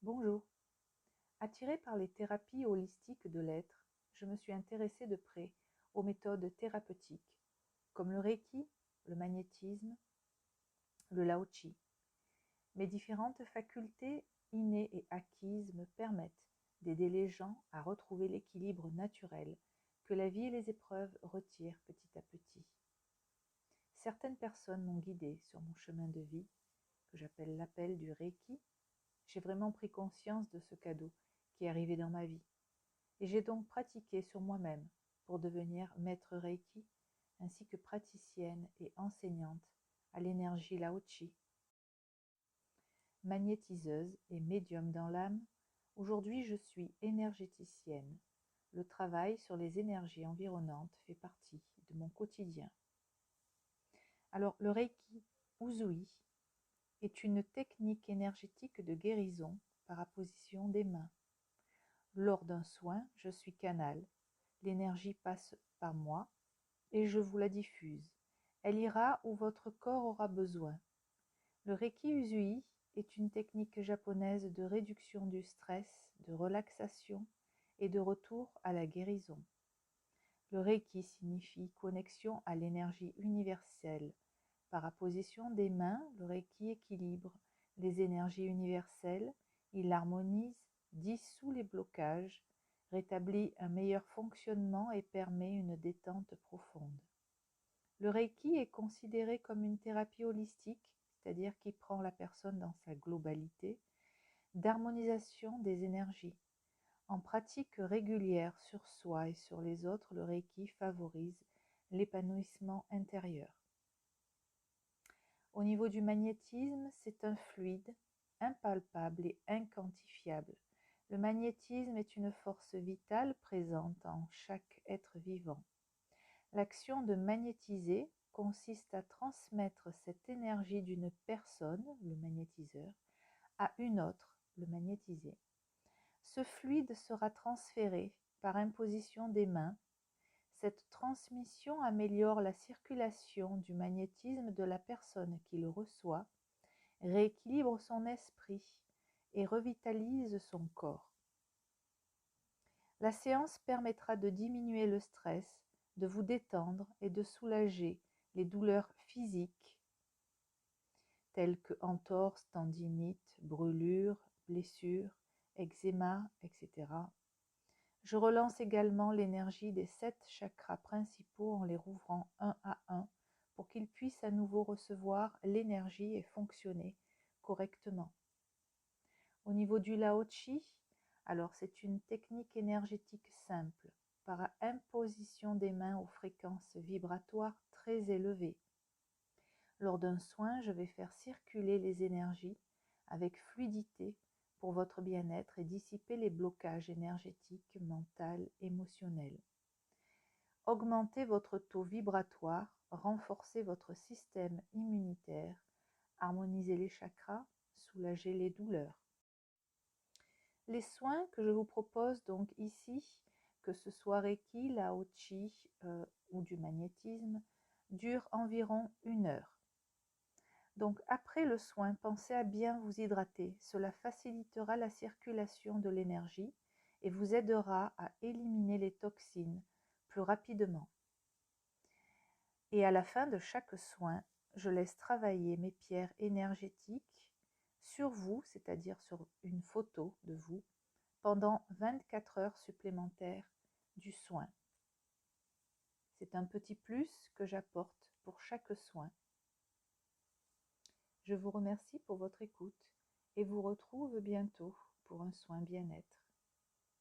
Bonjour. Attirée par les thérapies holistiques de l'être, je me suis intéressée de près aux méthodes thérapeutiques, comme le Reiki, le magnétisme, le Lao Chi. Mes différentes facultés innées et acquises me permettent d'aider les gens à retrouver l'équilibre naturel que la vie et les épreuves retirent petit à petit. Certaines personnes m'ont guidée sur mon chemin de vie, que j'appelle l'appel du Reiki. J'ai vraiment pris conscience de ce cadeau qui est arrivé dans ma vie. Et j'ai donc pratiqué sur moi-même pour devenir maître Reiki, ainsi que praticienne et enseignante à l'énergie Lao Chi. Magnétiseuse et médium dans l'âme, aujourd'hui je suis énergéticienne. Le travail sur les énergies environnantes fait partie de mon quotidien. Alors le Reiki Usui est une technique énergétique de guérison par apposition des mains. Lors d'un soin, je suis canal. L'énergie passe par moi et je vous la diffuse. Elle ira où votre corps aura besoin. Le Reiki Usui est une technique japonaise de réduction du stress, de relaxation et de retour à la guérison. Le Reiki signifie connexion à l'énergie universelle. Par apposition des mains, le Reiki équilibre les énergies universelles, il harmonise, dissout les blocages, rétablit un meilleur fonctionnement et permet une détente profonde. Le Reiki est considéré comme une thérapie holistique, c'est-à-dire qui prend la personne dans sa globalité, d'harmonisation des énergies. En pratique régulière sur soi et sur les autres, le Reiki favorise l'épanouissement intérieur. Au niveau du magnétisme, c'est un fluide, impalpable et inquantifiable. Le magnétisme est une force vitale présente en chaque être vivant. L'action de magnétiser consiste à transmettre cette énergie d'une personne, le magnétiseur, à une autre, le magnétisé. Ce fluide sera transféré par imposition des mains. Cette transmission améliore la circulation du magnétisme de la personne qui le reçoit, rééquilibre son esprit et revitalise son corps. La séance permettra de diminuer le stress, de vous détendre et de soulager les douleurs physiques telles que entorses, tendinites, brûlures, blessures, eczéma, etc. Je relance également l'énergie des 7 chakras principaux en les rouvrant un à un pour qu'ils puissent à nouveau recevoir l'énergie et fonctionner correctement. Au niveau du Lao Chi, alors c'est une technique énergétique simple par imposition des mains aux fréquences vibratoires très élevées. Lors d'un soin, je vais faire circuler les énergies avec fluidité pour votre bien-être et dissiper les blocages énergétiques, mentaux, émotionnels. Augmentez votre taux vibratoire, renforcez votre système immunitaire, harmonisez les chakras, soulagez les douleurs. Les soins que je vous propose donc ici, que ce soit Reiki, Lao Chi ou du magnétisme, durent environ 1 heure. Donc après le soin, pensez à bien vous hydrater. Cela facilitera la circulation de l'énergie et vous aidera à éliminer les toxines plus rapidement. Et à la fin de chaque soin, je laisse travailler mes pierres énergétiques sur vous, c'est-à-dire sur une photo de vous, pendant 24 heures supplémentaires du soin. C'est un petit plus que j'apporte pour chaque soin. Je vous remercie pour votre écoute et vous retrouve bientôt pour un soin bien-être.